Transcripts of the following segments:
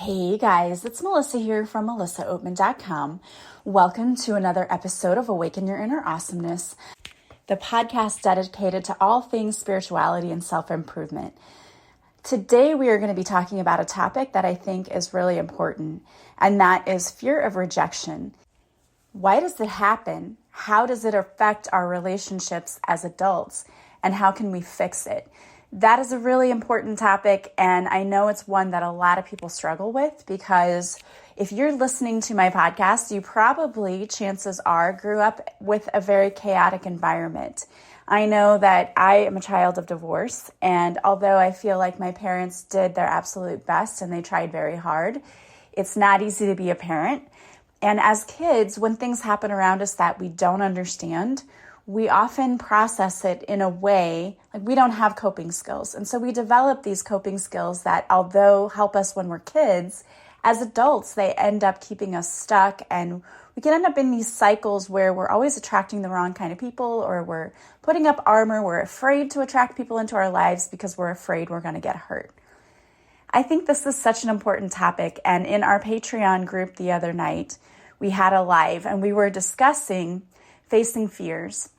Hey guys, it's Melissa here from melissaoatman.com. Welcome to another episode of Awaken Your Inner Awesomeness, the podcast dedicated to all things spirituality and self-improvement. Today we are going to be talking about a topic that I think is really important, and that is fear of rejection. Why does it happen? How does it affect our relationships as adults? And how can we fix it? That is a really important topic, and I know it's one that a lot of people struggle with because if you're listening to my podcast, you probably, chances are, grew up with a very chaotic environment. I know that I am a child of divorce, and although I feel like my parents did their absolute best and they tried very hard, it's not easy to be a parent. And as kids, when things happen around us that we don't understand, we often process it in a way like we don't have coping skills. And so we develop these coping skills that, although help us when we're kids, as adults, they end up keeping us stuck. And we can end up in these cycles where we're always attracting the wrong kind of people, or we're putting up armor. We're afraid to attract people into our lives because we're afraid we're going to get hurt. I think this is such an important topic. And in our Patreon group the other night, we had a live and we were discussing facing fears.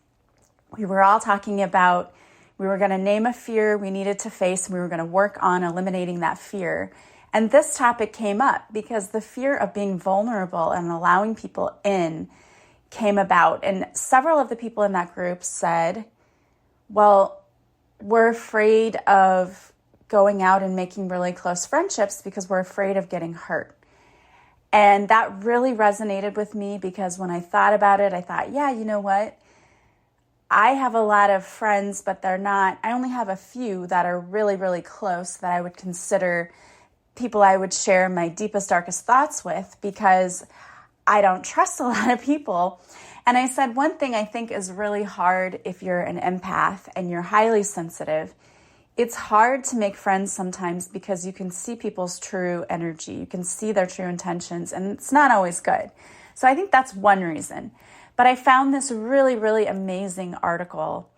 We were all talking about we were going to name a fear we needed to face, and we were going to work on eliminating that fear. And this topic came up because the fear of being vulnerable and allowing people in came about. And several of the people in that group said, well, we're afraid of going out and making really close friendships because we're afraid of getting hurt. And that really resonated with me because when I thought about it, I thought, yeah, you know what? I have a lot of friends, but I only have a few that are really, really close that I would consider people I would share my deepest, darkest thoughts with because I don't trust a lot of people. And I said, one thing I think is really hard if you're an empath and you're highly sensitive, it's hard to make friends sometimes because you can see people's true energy. You can see their true intentions, and it's not always good. So I think that's one reason. But I found this really, really amazing article,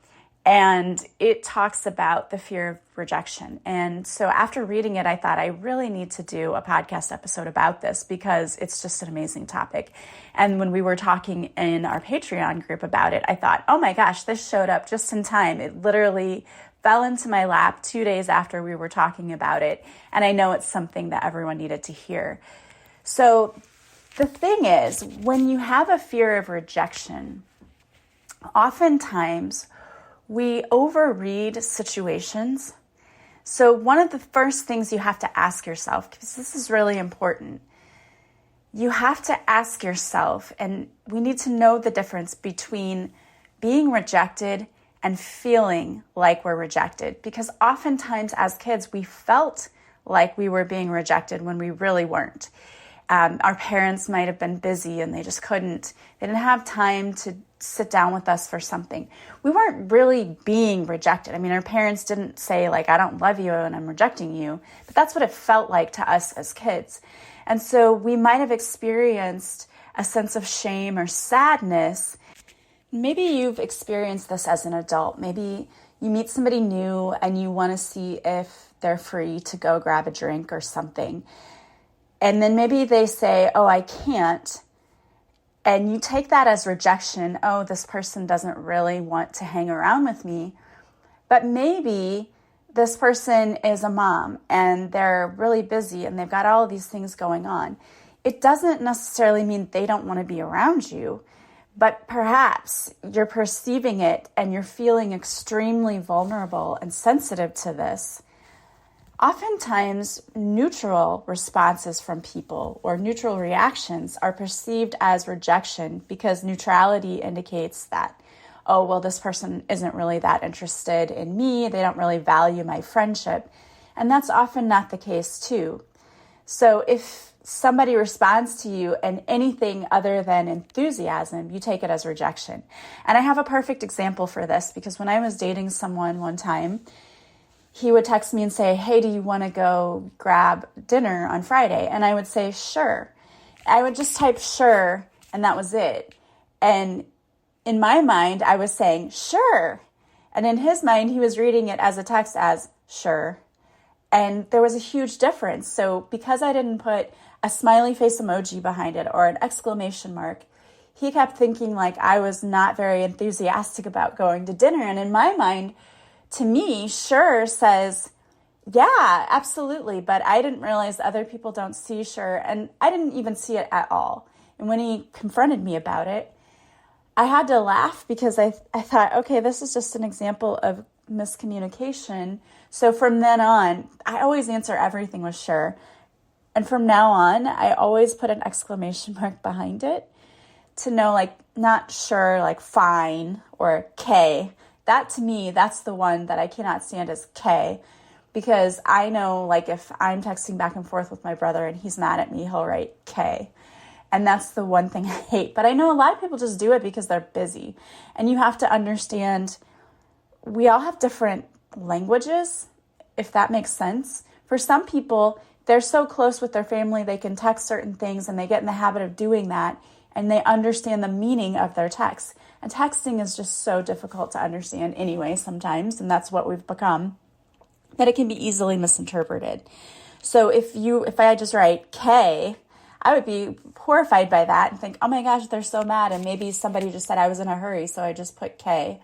and it talks about the fear of rejection. And so after reading it, I thought I really need to do a podcast episode about this because it's just an amazing topic. And when we were talking in our Patreon group about it, I thought, oh my gosh, this showed up just in time. It literally fell into my lap 2 days after we were talking about it. And I know it's something that everyone needed to hear. So the thing is, when you have a fear of rejection, oftentimes we overread situations. So one of the first things you have to ask yourself, because this is really important, you have to ask yourself, and we need to know the difference between being rejected and feeling like we're rejected. Because oftentimes as kids, we felt like we were being rejected when we really weren't. Our parents might have been busy and they didn't have time to sit down with us for something. We weren't really being rejected. I mean, our parents didn't say like, I don't love you and I'm rejecting you, but that's what it felt like to us as kids. And so we might have experienced a sense of shame or sadness. Maybe you've experienced this as an adult. Maybe you meet somebody new and you want to see if they're free to go grab a drink or something. And then maybe they say, oh, I can't. And you take that as rejection. Oh, this person doesn't really want to hang around with me. But maybe this person is a mom and they're really busy and they've got all of these things going on. It doesn't necessarily mean they don't want to be around you, but perhaps you're perceiving it and you're feeling extremely vulnerable and sensitive to this. Oftentimes, neutral responses from people or neutral reactions are perceived as rejection because neutrality indicates that, oh, well, this person isn't really that interested in me. They don't really value my friendship. And that's often not the case, too. So if somebody responds to you in anything other than enthusiasm, you take it as rejection. And I have a perfect example for this because when I was dating someone one time, he would text me and say, hey, do you want to go grab dinner on Friday? And I would say, sure. I would just type sure, and that was it. And in my mind, I was saying, sure. And in his mind, he was reading it as a text as sure. And there was a huge difference. So because I didn't put a smiley face emoji behind it or an exclamation mark, he kept thinking like I was not very enthusiastic about going to dinner. And in my mind, to me, sure says, yeah, absolutely. But I didn't realize other people don't see sure. And I didn't even see it at all. And when he confronted me about it, I had to laugh because I thought, okay, this is just an example of miscommunication. So from then on, I always answer everything with sure. And from now on, I always put an exclamation mark behind it to know, like, not sure, like fine or K. That to me, that's the one that I cannot stand is K, because I know, like, if I'm texting back and forth with my brother and he's mad at me, he'll write K. And that's the one thing I hate. But I know a lot of people just do it because they're busy. And you have to understand, we all have different languages, if that makes sense. For some people, they're so close with their family, they can text certain things and they get in the habit of doing that and they understand the meaning of their text. And texting is just so difficult to understand anyway sometimes, and that's what we've become, that it can be easily misinterpreted. So if I just write K, I would be horrified by that and think, oh my gosh, they're so mad. And maybe somebody just said I was in a hurry, so I just put K.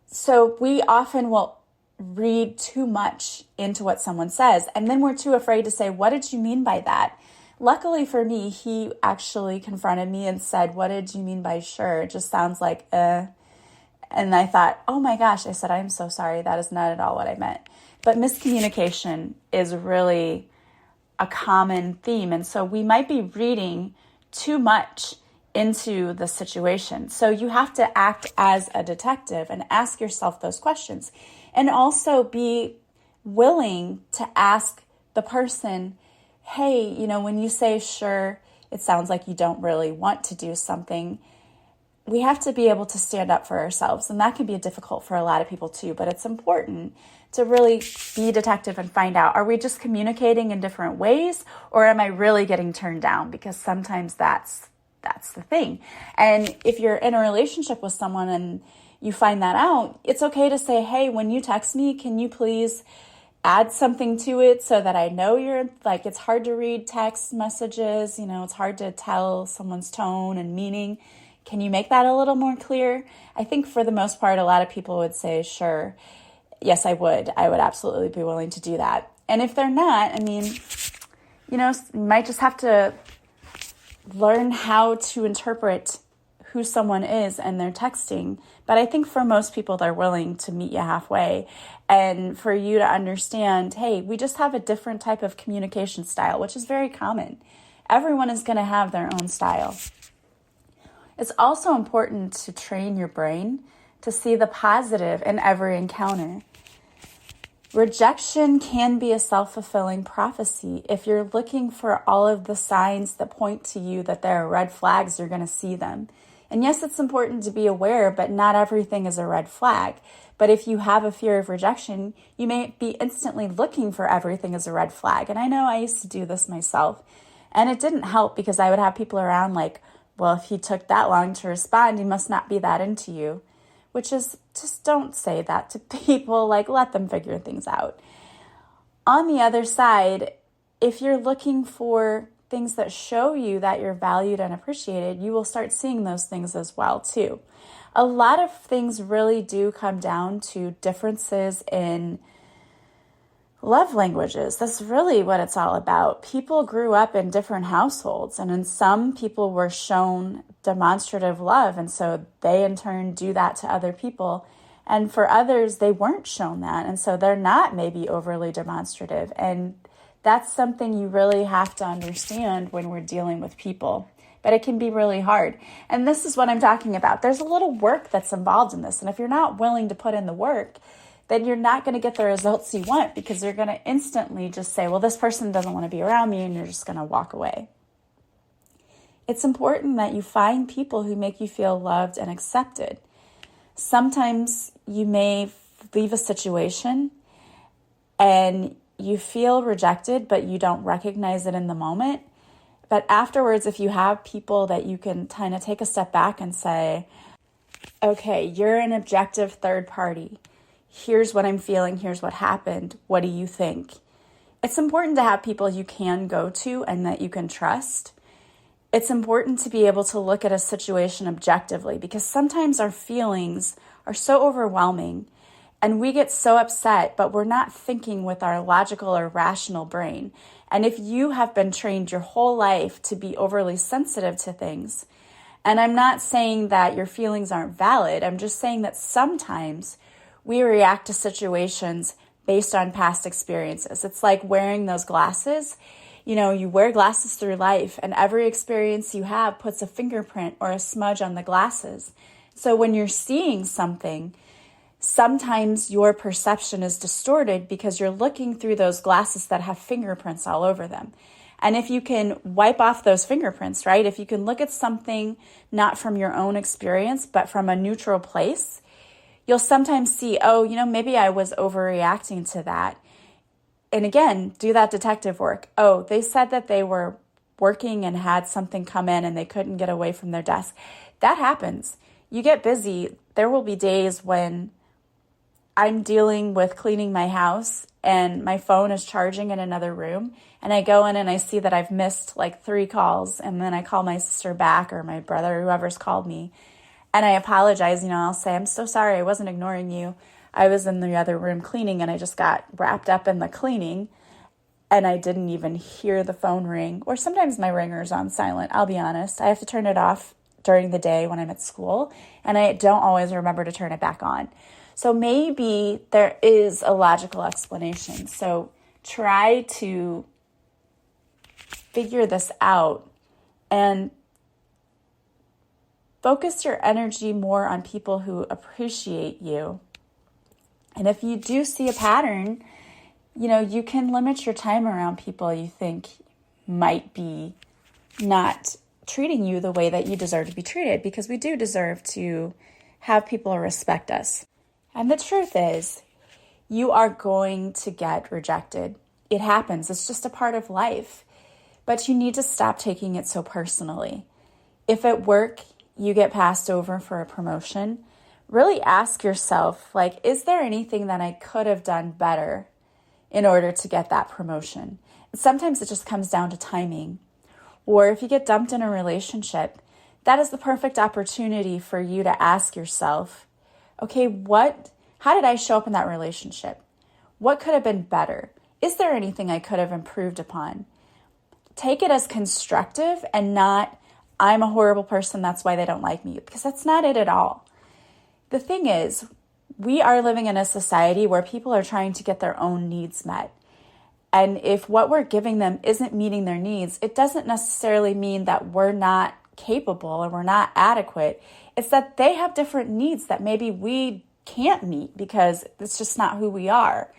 So we often will read too much into what someone says. And then we're too afraid to say, what did you mean by that? Luckily for me, he actually confronted me and said, what did you mean by sure? It just sounds like, And I thought, oh my gosh, I said, I'm so sorry. That is not at all what I meant. But miscommunication is really a common theme. And so we might be reading too much into the situation. So you have to act as a detective and ask yourself those questions. And also be willing to ask the person, hey, when you say sure, it sounds like you don't really want to do something. We have to be able to stand up for ourselves. And that can be difficult for a lot of people too, but it's important to really be a detective and find out, are we just communicating in different ways, or am I really getting turned down? Because sometimes that's the thing. And if you're in a relationship with someone and you find that out, it's okay to say, hey, when you text me, can you please add something to it so that I know you're, like, it's hard to read text messages, it's hard to tell someone's tone and meaning. Can you make that a little more clear? I think for the most part, a lot of people would say, sure. Yes, I would. I would absolutely be willing to do that. And if they're not, you might just have to learn how to interpret who someone is and their texting. But I think for most people, they're willing to meet you halfway. And for you to understand, hey, we just have a different type of communication style, which is very common. Everyone is going to have their own style. It's also important to train your brain to see the positive in every encounter. Rejection can be a self-fulfilling prophecy. If you're looking for all of the signs that point to you that there are red flags, you're going to see them. And yes, it's important to be aware, but not everything is a red flag. But if you have a fear of rejection, you may be instantly looking for everything as a red flag. And I know I used to do this myself. And it didn't help because I would have people around like, well, if he took that long to respond, he must not be that into you. Which is, just don't say that to people, like, let them figure things out. On the other side, if you're looking for things that show you that you're valued and appreciated, you will start seeing those things as well, too. A lot of things really do come down to differences in love languages. That's really what it's all about. People grew up in different households, and in some people were shown demonstrative love, and so they in turn do that to other people. And for others, they weren't shown that, and so they're not maybe overly demonstrative. And that's something you really have to understand when we're dealing with people. But it can be really hard. And this is what I'm talking about. There's a little work that's involved in this, and if you're not willing to put in the work, then you're not going to get the results you want, because you're going to instantly just say, well, this person doesn't want to be around me, and you're just going to walk away. It's important that you find people who make you feel loved and accepted. Sometimes you may leave a situation and you feel rejected, but you don't recognize it in the moment. But afterwards, if you have people that you can kind of take a step back and say, okay, you're an objective third party. here's what I'm feeling, here's what happened, what do you think? It's important to have people you can go to and that you can trust. It's important to be able to look at a situation objectively, because sometimes our feelings are so overwhelming and we get so upset, but we're not thinking with our logical or rational brain. And if you have been trained your whole life to be overly sensitive to things, and I'm not saying that your feelings aren't valid, I'm just saying that sometimes we react to situations based on past experiences. It's like wearing those glasses. You know, you wear glasses through life, and every experience you have puts a fingerprint or a smudge on the glasses. So when you're seeing something, sometimes your perception is distorted because you're looking through those glasses that have fingerprints all over them. And if you can wipe off those fingerprints, right? If you can look at something not from your own experience, but from a neutral place, you'll sometimes see, oh, maybe I was overreacting to that. And again, do that detective work. Oh, they said that they were working and had something come in and they couldn't get away from their desk. That happens. You get busy. There will be days when I'm dealing with cleaning my house and my phone is charging in another room, and I go in and I see that I've missed like 3 calls, and then I call my sister back or my brother or whoever's called me, and I apologize. I'll say, I'm so sorry, I wasn't ignoring you. I was in the other room cleaning and I just got wrapped up in the cleaning and I didn't even hear the phone ring. Or sometimes my ringer's on silent, I'll be honest. I have to turn it off during the day when I'm at school, and I don't always remember to turn it back on. So maybe there is a logical explanation. So try to figure this out and focus your energy more on people who appreciate you. And if you do see a pattern, you can limit your time around people you think might be not treating you the way that you deserve to be treated, because we do deserve to have people respect us. And the truth is, you are going to get rejected. It happens. It's just a part of life. But you need to stop taking it so personally. If at work you get passed over for a promotion, really ask yourself, is there anything that I could have done better in order to get that promotion? Sometimes it just comes down to timing. Or if you get dumped in a relationship, that is the perfect opportunity for you to ask yourself, okay, how did I show up in that relationship? What could have been better? Is there anything I could have improved upon? Take it as constructive and not, I'm a horrible person, that's why they don't like me, because that's not it at all. The thing is, we are living in a society where people are trying to get their own needs met. And if what we're giving them isn't meeting their needs, it doesn't necessarily mean that we're not capable or we're not adequate. It's that they have different needs that maybe we can't meet because it's just not who we are.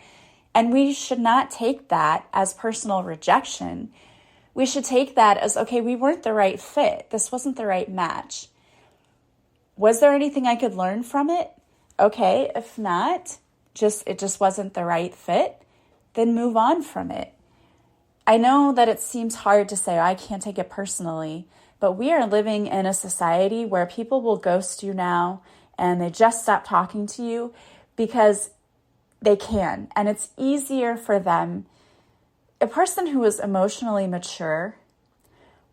And we should not take that as personal rejection. We should take that as, okay, we weren't the right fit. This wasn't the right match. Was there anything I could learn from it? Okay, if not, it just wasn't the right fit, then move on from it. I know that it seems hard to say, I can't take it personally, but we are living in a society where people will ghost you now and they just stop talking to you because they can. And it's easier for them. A person who is emotionally mature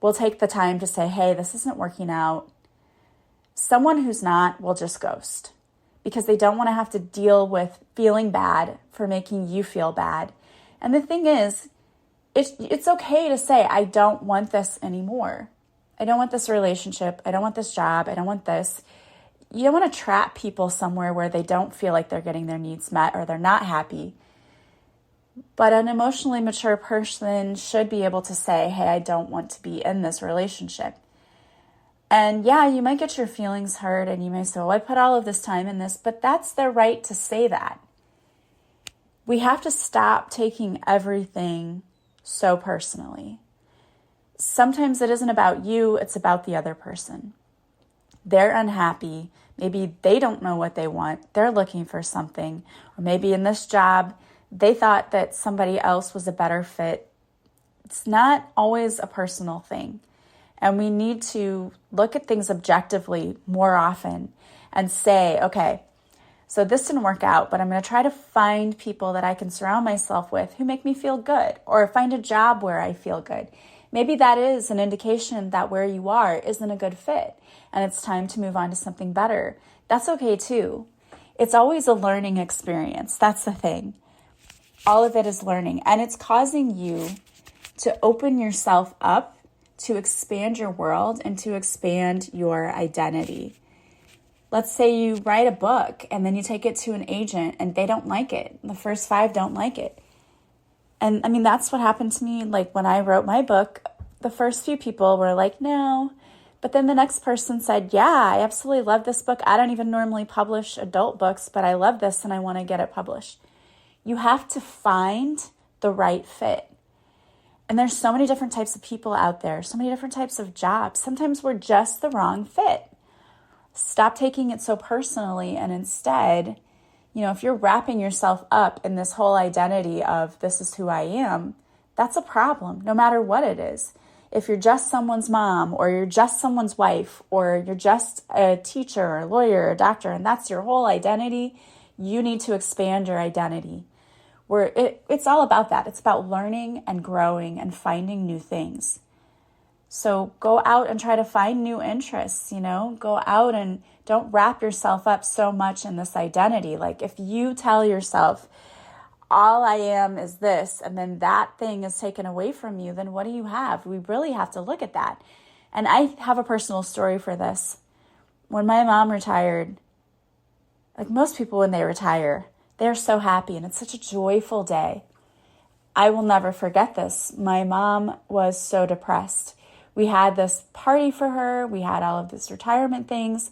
will take the time to say, hey, this isn't working out. Someone who's not will just ghost because they don't want to have to deal with feeling bad for making you feel bad. And the thing is, it's okay to say, I don't want this anymore. I don't want this relationship. I don't want this job. I don't want this. You don't want to trap people somewhere where they don't feel like they're getting their needs met or they're not happy. But an emotionally mature person should be able to say, hey, I don't want to be in this relationship. And yeah, you might get your feelings hurt and you may say, well, I put all of this time in this, but that's their right to say that. We have to stop taking everything so personally. Sometimes it isn't about you, it's about the other person. They're unhappy. Maybe they don't know what they want. They're looking for something. Or maybe in this job, they thought that somebody else was a better fit. It's not always a personal thing. And we need to look at things objectively more often and say, okay, So this didn't work out, but I'm going to try to find people that I can surround myself with who make me feel good, or find a job where I feel good. Maybe that is an indication that where you are isn't a good fit and it's time to move on to something better. That's okay too. It's always a learning experience. That's the thing. All of it is learning, and it's causing you to open yourself up, to expand your world and to expand your identity. Let's say you write a book and then you take it to an agent and they don't like it. The first 5 don't like it. And I mean, that's what happened to me. Like when I wrote my book, the first few people were like, no. But then the next person said, yeah, I absolutely love this book. I don't even normally publish adult books, but I love this and I want to get it published. You have to find the right fit. And there's so many different types of people out there, so many different types of jobs. Sometimes we're just the wrong fit. Stop taking it so personally, and instead, if you're wrapping yourself up in this whole identity of this is who I am, that's a problem, no matter what it is. If you're just someone's mom, or you're just someone's wife, or you're just a teacher or a lawyer or a doctor, and that's your whole identity, you need to expand your identity. It's all about that. It's about learning and growing and finding new things. So go out and try to find new interests, go out and don't wrap yourself up so much in this identity. Like if you tell yourself, all I am is this, and then that thing is taken away from you, then what do you have? We really have to look at that. And I have a personal story for this. When my mom retired, like most people when they retire, they're so happy and it's such a joyful day. I will never forget this. My mom was so depressed. We had this party for her. We had all of these retirement things.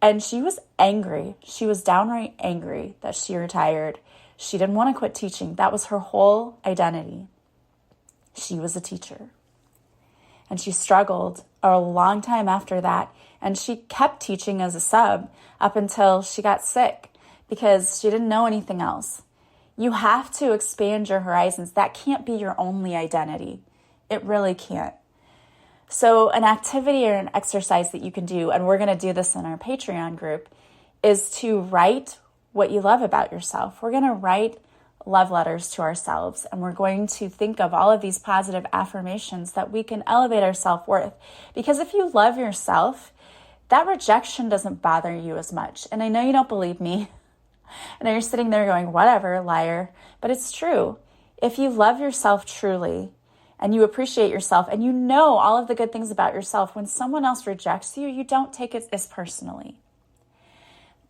And she was angry. She was downright angry that she retired. She didn't want to quit teaching. That was her whole identity. She was a teacher. And she struggled a long time after that. And she kept teaching as a sub up until she got sick because she didn't know anything else. You have to expand your horizons. That can't be your only identity. It really can't. So an activity or an exercise that you can do, and we're going to do this in our Patreon group, is to write what you love about yourself. We're going to write love letters to ourselves, and we're going to think of all of these positive affirmations that we can elevate our self-worth. Because if you love yourself, that rejection doesn't bother you as much. And I know you don't believe me. I know you're sitting there going, whatever, liar. But it's true. If you love yourself truly, and you appreciate yourself, and you know all of the good things about yourself, when someone else rejects you, you don't take it as personally.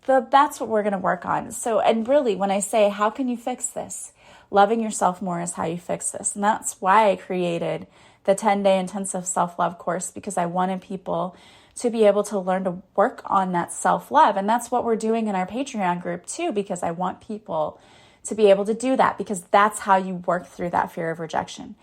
That's what we're going to work on. So, and really, when I say, how can you fix this? Loving yourself more is how you fix this. And that's why I created the 10-day intensive self-love course, because I wanted people to be able to learn to work on that self-love. And that's what we're doing in our Patreon group too, because I want people to be able to do that, because that's how you work through that fear of rejection.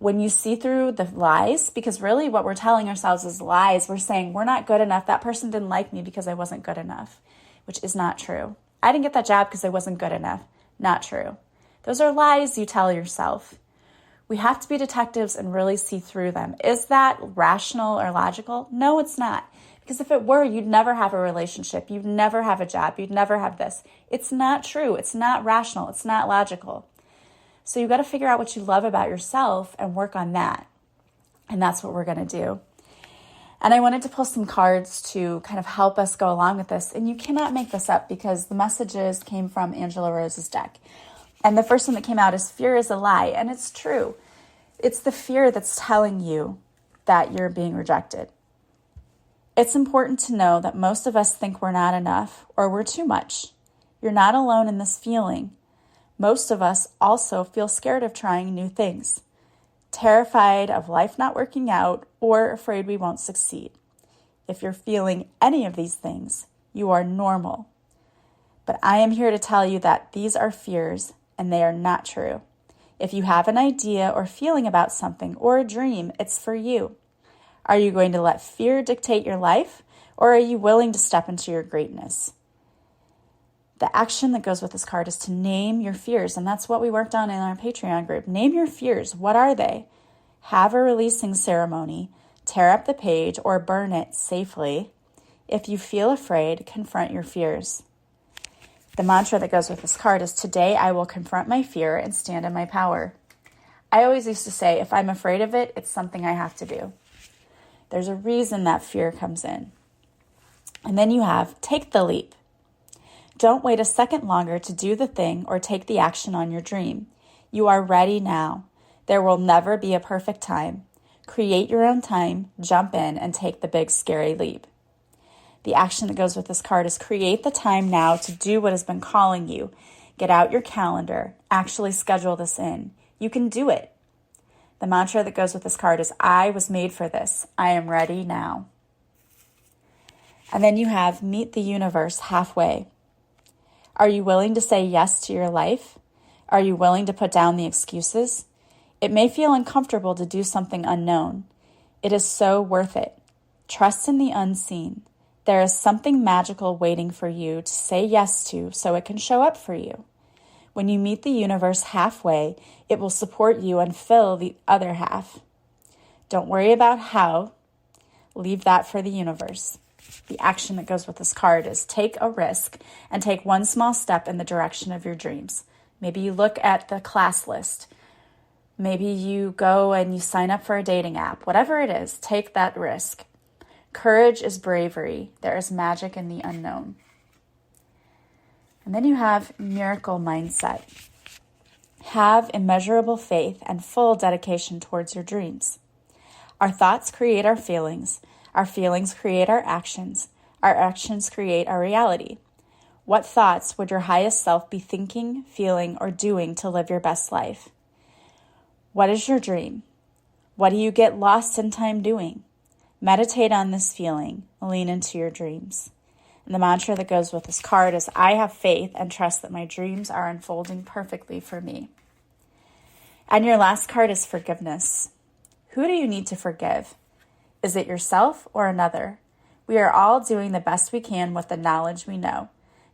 When you see through the lies, because really what we're telling ourselves is lies. We're saying we're not good enough. That person didn't like me because I wasn't good enough, which is not true. I didn't get that job because I wasn't good enough. Not true. Those are lies you tell yourself. We have to be detectives and really see through them. Is that rational or logical? No, it's not. Because if it were, you'd never have a relationship. You'd never have a job. You'd never have this. It's not true. It's not rational. It's not logical. So you've got to figure out what you love about yourself and work on that. And that's what we're going to do. And I wanted to pull some cards to kind of help us go along with this. And you cannot make this up because the messages came from Angela Rose's deck. And the first one that came out is fear is a lie. And it's true. It's the fear that's telling you that you're being rejected. It's important to know that most of us think we're not enough or we're too much. You're not alone in this feeling. Most of us also feel scared of trying new things, terrified of life not working out, or afraid we won't succeed. If you're feeling any of these things, you are normal. But I am here to tell you that these are fears and they are not true. If you have an idea or feeling about something or a dream, it's for you. Are you going to let fear dictate your life, or are you willing to step into your greatness? The action that goes with this card is to name your fears, and that's what we worked on in our Patreon group. Name your fears. What are they? Have a releasing ceremony. Tear up the page or burn it safely. If you feel afraid, confront your fears. The mantra that goes with this card is, today I will confront my fear and stand in my power. I always used to say, if I'm afraid of it, it's something I have to do. There's a reason that fear comes in. And then you have, take the leap. Don't wait a second longer to do the thing or take the action on your dream. You are ready now. There will never be a perfect time. Create your own time, jump in, and take the big scary leap. The action that goes with this card is, create the time now to do what has been calling you. Get out your calendar. Actually schedule this in. You can do it. The mantra that goes with this card is, I was made for this. I am ready now. And then you have, meet the universe halfway. Are you willing to say yes to your life? Are you willing to put down the excuses? It may feel uncomfortable to do something unknown. It is so worth it. Trust in the unseen. There is something magical waiting for you to say yes to so it can show up for you. When you meet the universe halfway, it will support you and fill the other half. Don't worry about how. Leave that for the universe. The action that goes with this card is, take a risk and take one small step in the direction of your dreams. Maybe you look at the class list. Maybe you go and you sign up for a dating app. Whatever it is, take that risk. Courage is bravery. There is magic in the unknown. And then you have miracle mindset. Have immeasurable faith and full dedication towards your dreams. Our thoughts create our feelings. Our feelings create our actions. Our actions create our reality. What thoughts would your highest self be thinking, feeling, or doing to live your best life? What is your dream? What do you get lost in time doing? Meditate on this feeling. Lean into your dreams. And the mantra that goes with this card is, I have faith and trust that my dreams are unfolding perfectly for me. And your last card is forgiveness. Who do you need to forgive? Is it yourself or another? We are all doing the best we can with the knowledge we know.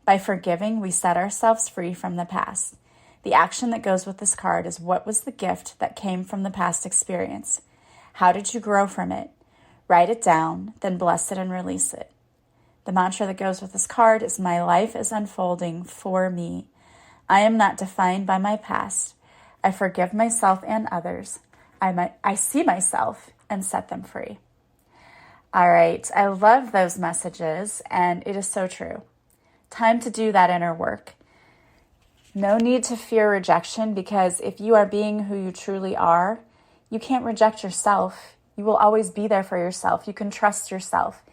By forgiving, we set ourselves free from the past. The action that goes with this card is, what was the gift that came from the past experience? How did you grow from it? Write it down, then bless it and release it. The mantra that goes with this card is, my life is unfolding for me. I am not defined by my past. I forgive myself and others. I see myself and set them free. All right, I love those messages, and it is so true. Time to do that inner work. No need to fear rejection, because if you are being who you truly are, you can't reject yourself. You will always be there for yourself. You can trust yourself.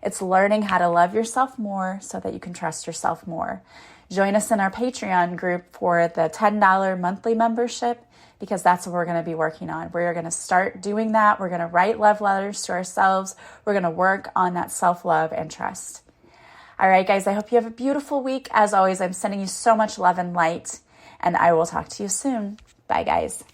It's learning how to love yourself more so that you can trust yourself more. Join us in our Patreon group for the $10 monthly membership, because that's what we're going to be working on. We're going to start doing that. We're going to write love letters to ourselves. We're going to work on that self-love and trust. All right, guys, I hope you have a beautiful week. As always, I'm sending you so much love and light, and I will talk to you soon. Bye, guys.